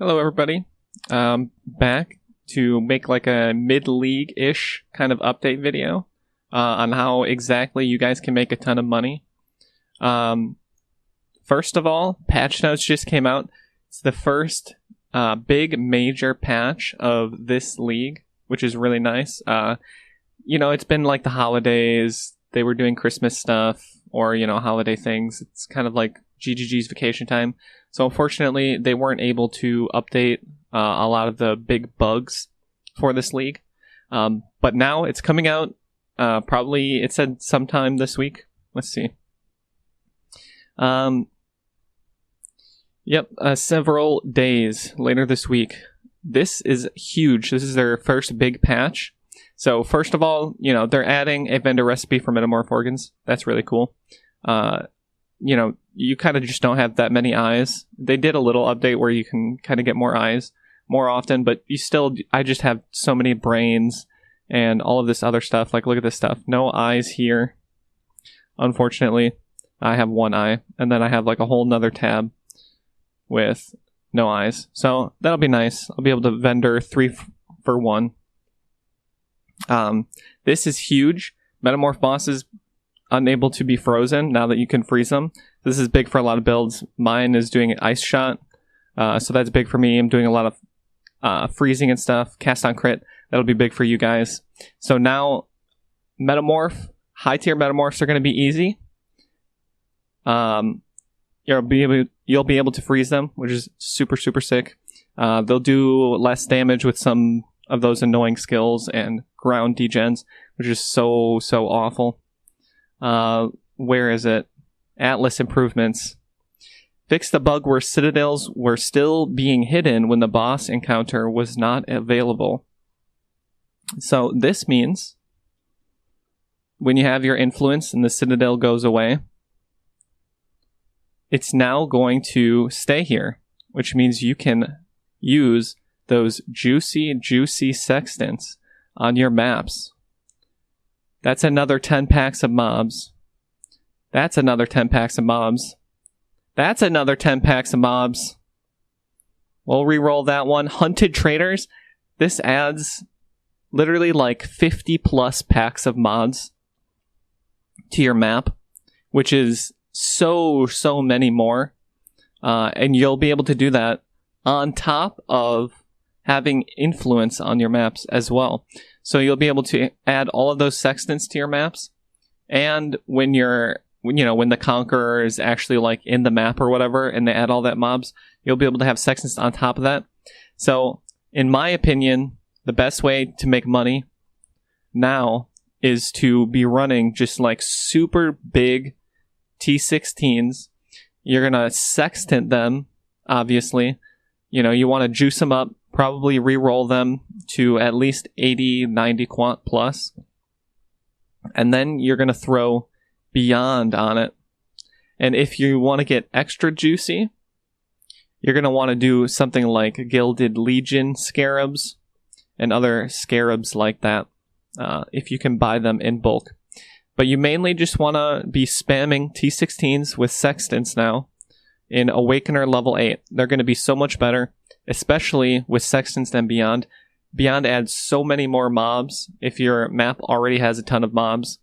Hello, everybody. Back to make like a mid-league-ish kind of update video on how exactly you guys can make a ton of money. First of all, patch notes just came out. It's the first big major patch of this league, which is really nice. It's been like the holidays. They were doing Christmas stuff or, holiday things. It's kind of like GGG's vacation time. So unfortunately, they weren't able to update a lot of the big bugs for this league. But now it's coming out. Probably, it said sometime this week. Let's see. Several days later this week. This is huge. This is their first big patch. So first of all, they're adding a vendor recipe for metamorph organs. That's really cool. You kind of just don't have that many eyes. They did a little update where you can kind of get more eyes more often, but I just have so many brains and all of this other stuff. Like, look at this stuff. No eyes here. Unfortunately, I have one eye, and then I have like a whole nother tab with no eyes. So that'll be nice. I'll be able to vendor 3 for 1. This is huge. Metamorph bosses unable to be frozen now that you can freeze them. This is big for a lot of builds. Mine is doing ice shot, so that's big for me. I'm doing a lot of freezing and stuff. Cast on crit, that'll be big for you guys. So now metamorph, high tier metamorphs are going to be easy. You'll be able to freeze them, which is super sick. They'll do less damage with some of those annoying skills and ground degens, which is so awful. Where is it? Atlas improvements. Fix the bug where citadels were still being hidden when the boss encounter was not available. So this means when you have your influence and the citadel goes away, it's now going to stay here, which means you can use those juicy sextants on your maps. That's another 10 packs of mobs. That's another 10 packs of mobs. That's another 10 packs of mobs. We'll re-roll that one. Hunted traders. This adds literally like 50 plus packs of mods to your map, which is so many more. And you'll be able to do that on top of having influence on your maps as well. So you'll be able to add all of those sextants to your maps. And when the Conqueror is actually like in the map or whatever, and they add all that mobs, you'll be able to have sextants on top of that. So in my opinion, the best way to make money now is to be running just like super big T16s. You're going to sextant them, obviously. You want to juice them up, probably re-roll them to at least 80, 90 quant plus. And then you're going to throw Beyond on it. And if you want to get extra juicy, you're going to want to do something like Gilded Legion scarabs and other scarabs like that, if you can buy them in bulk. But you mainly just want to be spamming T16s with sextants now in Awakener level 8. They're going to be so much better, especially with sextants than Beyond. Beyond adds so many more mobs if your map already has a ton of mobs.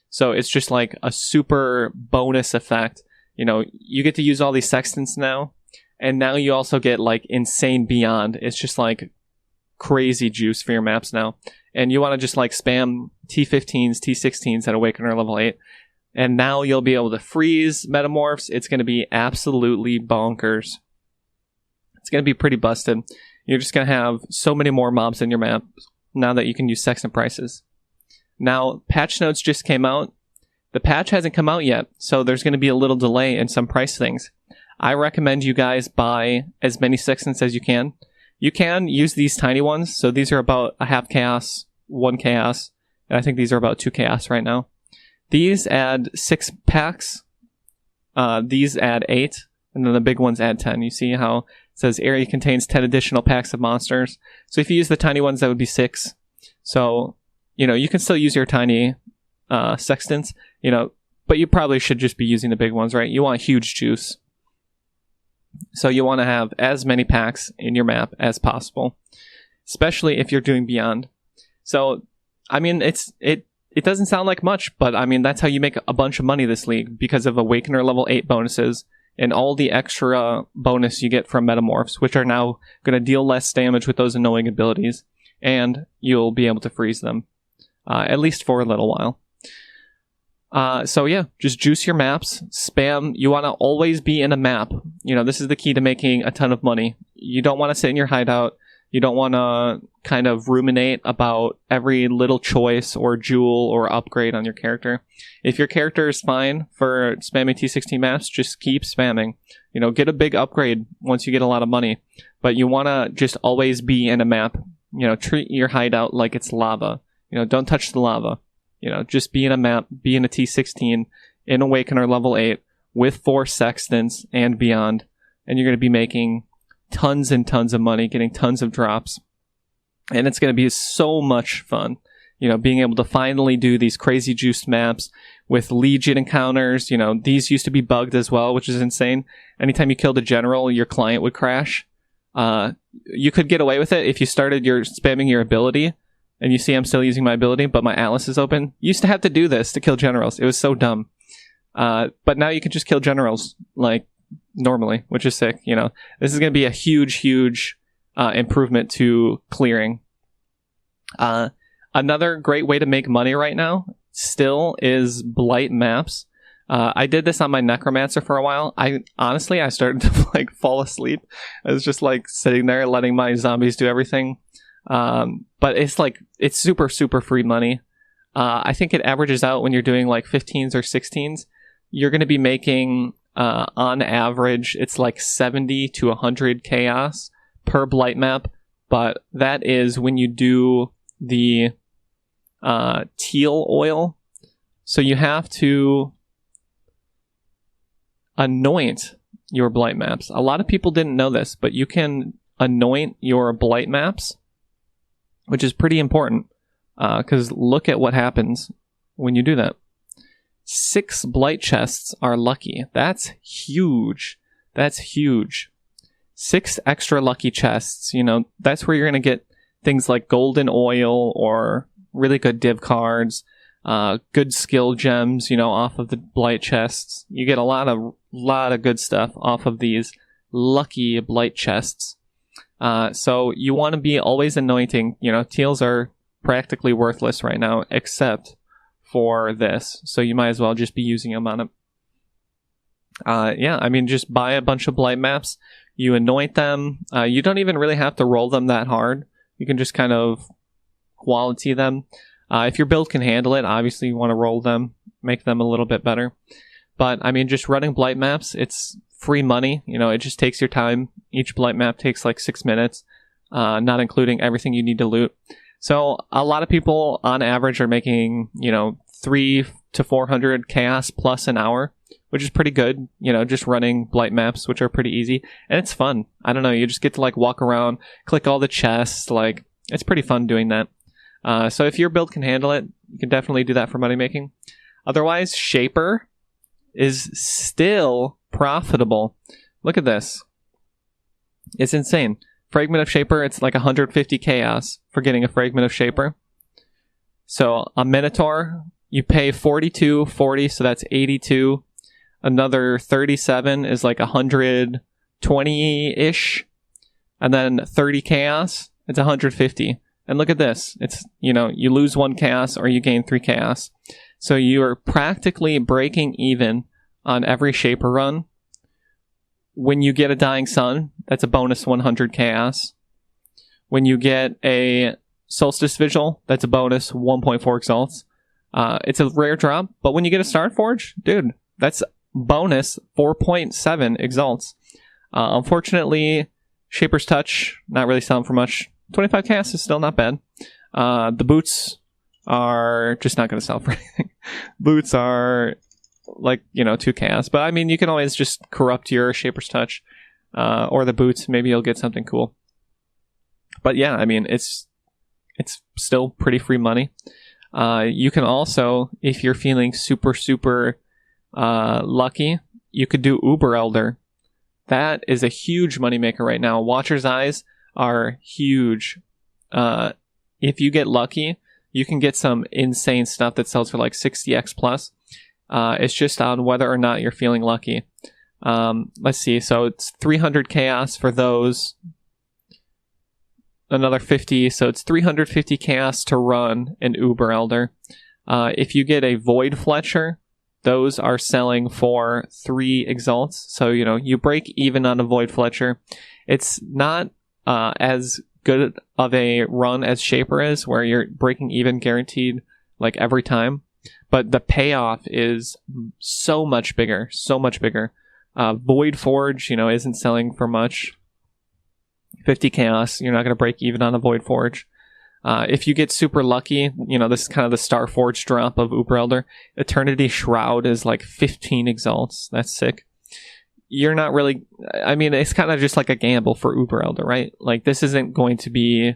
So it's just like a super bonus effect. You get to use all these sextants now, and now you also get like insane Beyond. It's just like crazy juice for your maps now. And you want to just like spam T15s, T16s at Awakener level 8. And now you'll be able to freeze metamorphs. It's going to be absolutely bonkers. It's going to be pretty busted. You're just going to have so many more mobs in your map now that you can use sextant prices. Now, patch notes just came out. The patch hasn't come out yet, so there's going to be a little delay in some price things. I recommend you guys buy as many sextants as you can. You can use these tiny ones, so these are about a half chaos, 1 chaos, and I think these are about 2 chaos right now. These add 6 packs, these add 8, and then the big ones add 10. You see how it says area contains 10 additional packs of monsters. So if you use the tiny ones, that would be 6. So you can still use your tiny sextants, but you probably should just be using the big ones, right? You want huge juice. So you want to have as many packs in your map as possible, especially if you're doing Beyond. So, I mean, it doesn't sound like much, but I mean, that's how you make a bunch of money this league, because of Awakener level 8 bonuses and all the extra bonus you get from Metamorphs, which are now going to deal less damage with those annoying abilities, and you'll be able to freeze them, at least for a little while. So yeah, just juice your maps, spam. You want to always be in a map. You know, this is the key to making a ton of money. You don't want to sit in your hideout. You don't want to kind of ruminate about every little choice or jewel or upgrade on your character. If your character is fine for spamming T16 maps, just keep spamming. You know, get a big upgrade once you get a lot of money. But you want to just always be in a map. You know, treat your hideout like it's lava. You know, don't touch the lava. You know, just be in a map, be in a T16, in Awakener level 8, with 4 Sextants and Beyond. And you're going to be making tons and tons of money, getting tons of drops. And it's going to be so much fun. You know, being able to finally do these crazy juiced maps with Legion encounters. You know, these used to be bugged as well, which is insane. Anytime you killed a general, your client would crash. You could get away with it if you started spamming your ability. And you see I'm still using my ability, but my Atlas is open. You used to have to do this to kill generals. It was so dumb. But now you can just kill generals, like, normally, which is sick. You know, this is going to be a huge, huge improvement to clearing. Another great way to make money right now still is blight maps. I did this on my Necromancer for a while. I started to like fall asleep. I was just like sitting there letting my zombies do everything. But it's super, super free money. I think it averages out when you're doing like 15s or 16s. You're going to be making, on average, it's like 70 to 100 chaos per blight map. But that is when you do the, teal oil. So you have to anoint your blight maps. A lot of people didn't know this, but you can anoint your blight maps, which is pretty important, because look at what happens when you do that. 6 blight chests are lucky. That's huge. That's huge. 6 extra lucky chests, you know, that's where you're going to get things like golden oil or really good div cards, good skill gems, you know, off of the blight chests. You get a lot of good stuff off of these lucky blight chests. So you want to be always anointing. You know, teals are practically worthless right now, except for this. So you might as well just be using them on it. Yeah, I mean, just buy a bunch of blight maps. You anoint them. You don't even really have to roll them that hard. You can just kind of quality them. If your build can handle it, obviously you want to roll them, make them a little bit better. But, I mean, just running blight maps, it's free money. You know, it just takes your time. Each blight map takes like 6 minutes, not including everything you need to loot. So a lot of people on average are making, you know, 300 to 400 chaos plus an hour, which is pretty good. You know, just running blight maps, which are pretty easy. And it's fun. I don't know. You just get to like walk around, click all the chests. Like, it's pretty fun doing that. So if your build can handle it, you can definitely do that for money making. Otherwise, Shaper is still profitable. Look at this. It's insane. Fragment of Shaper, it's like 150 chaos for getting a Fragment of Shaper. So a Minotaur, you pay 40, so that's 82. Another 37 is like 120-ish. And then 30 chaos, it's 150. And look at this. It's, you know, you lose 1 chaos or you gain 3 chaos. So you're practically breaking even on every Shaper run. When you get a Dying Sun, that's a bonus 100 chaos. When you get a Solstice Vigil, that's a bonus 1.4 exalts. It's a rare drop, but when you get a Star Forge, dude, that's bonus 4.7 exalts. Unfortunately, Shaper's Touch, not really selling for much. 25 chaos is still not bad. The boots are just not going to sell for anything. Boots are like, you know, 2 chaos. But I mean, you can always just corrupt your Shaper's Touch or the boots. Maybe you'll get something cool. But yeah, I mean, it's still pretty free money. You can also, if you're feeling super, super lucky, you could do Uber Elder. That is a huge moneymaker right now. Watcher's Eyes are huge. If you get lucky, you can get some insane stuff that sells for like 60x plus. It's just on whether or not you're feeling lucky. Let's see. So it's 300 chaos for those. Another 50. So it's 350 chaos to run an Uber Elder. If you get a Void Fletcher, those are selling for 3 exalts. So, you break even on a Void Fletcher. It's not as good of a run as Shaper is, where you're breaking even guaranteed like every time. But the payoff is so much bigger. Void Forge, isn't selling for much. 50 chaos, you're not going to break even on a Void Forge. If you get super lucky, this is kind of the Star Forge drop of Uber Elder. Eternity Shroud is like 15 exalts. That's sick. You're not really... it's kind of just like a gamble for Uber Elder, right? Like, this isn't going to be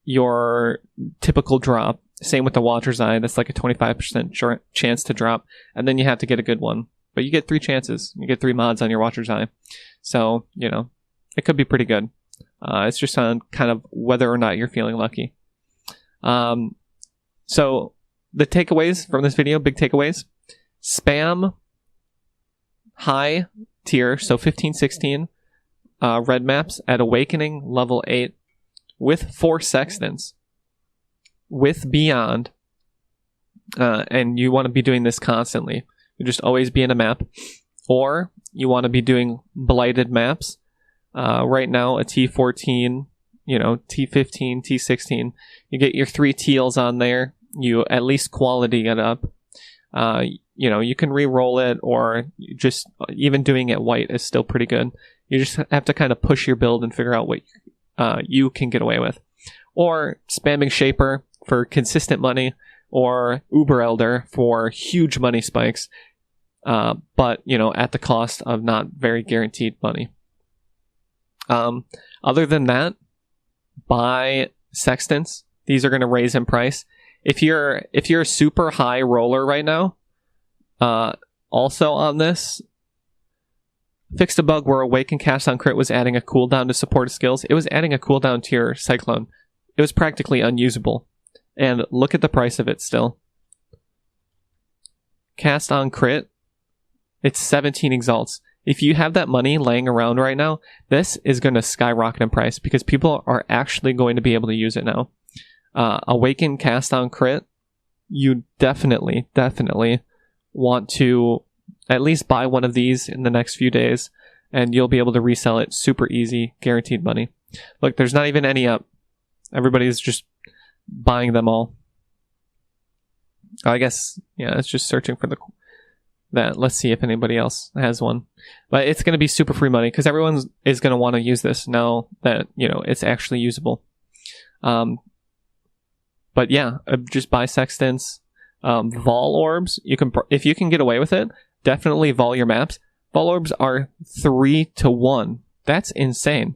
your typical drop. Same with the Watcher's Eye. That's like a 25% chance to drop. And then you have to get a good one. But you get 3 chances. You get 3 mods on your Watcher's Eye. So, it could be pretty good. It's just on kind of whether or not you're feeling lucky. So the takeaways from this video, big takeaways. Spam high tier, so 15, 16 red maps at Awakening level 8 with 4 sextants, with Beyond, and you want to be doing this constantly. You just always be in a map, or you want to be doing blighted maps. Right now, a T14, T15, T16, you get your 3 teals on there. You at least quality it up. You can re-roll it, or just even doing it white is still pretty good. You just have to kind of push your build and figure out what you can get away with. Or spamming Shaper for consistent money, or Uber Elder for huge money spikes, but, at the cost of not very guaranteed money. Other than that, buy sextants. These are going to raise in price. If you're a super high roller right now, also on this, fixed a bug where Awaken Cast on Crit was adding a cooldown to support skills. It was adding a cooldown to your Cyclone. It was practically unusable. And look at the price of it still. Cast on Crit, it's 17 exalts. If you have that money laying around right now, this is going to skyrocket in price because people are actually going to be able to use it now. Awaken Cast on Crit, you definitely want to at least buy one of these in the next few days, and you'll be able to resell it super easy, guaranteed money. Look, there's not even any up. Everybody's just buying them all. I guess, it's just searching for that. Let's see if anybody else has one. But it's going to be super free money because everyone is going to want to use this now that, it's actually usable. But yeah, just buy sextants. Vol orbs, if you can get away with it, definitely vol your maps. Vol orbs are 3-1. That's insane.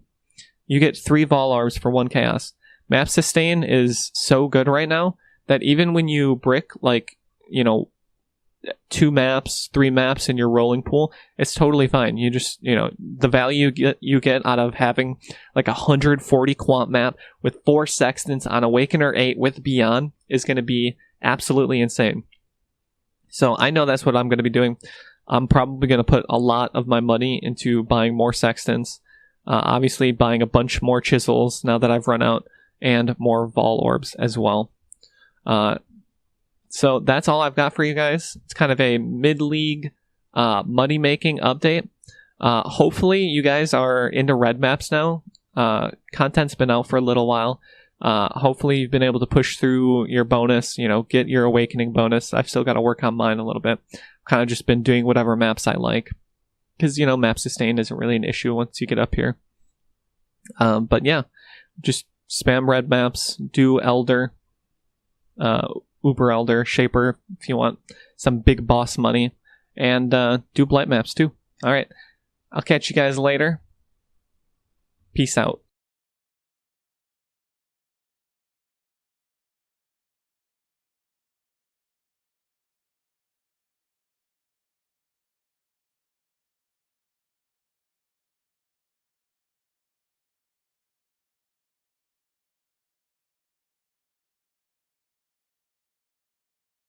You get 3 vol orbs for 1 chaos. Map sustain is so good right now that even when you brick 2 maps, 3 maps in your rolling pool, it's totally fine. You just, the value you get out of having like 140 quant map with 4 sextants on Awakener 8 with Beyond is going to be absolutely insane. So I know that's what I'm going to be doing. I'm probably going to put a lot of my money into buying more sextants. Obviously buying a bunch more chisels now that I've run out, and more vol orbs as well. So that's all I've got for you guys. It's kind of a mid-league money-making update. Hopefully you guys are into red maps now. Content's been out for a little while. Hopefully you've been able to push through your bonus, get your Awakening bonus. I've still got to work on mine a little bit. Kind of just been doing whatever maps I like. Because, map sustain isn't really an issue once you get up here. But yeah, just spam red maps, do Elder, Uber Elder, Shaper, if you want some big boss money, and do blight maps too. Alright, I'll catch you guys later. Peace out.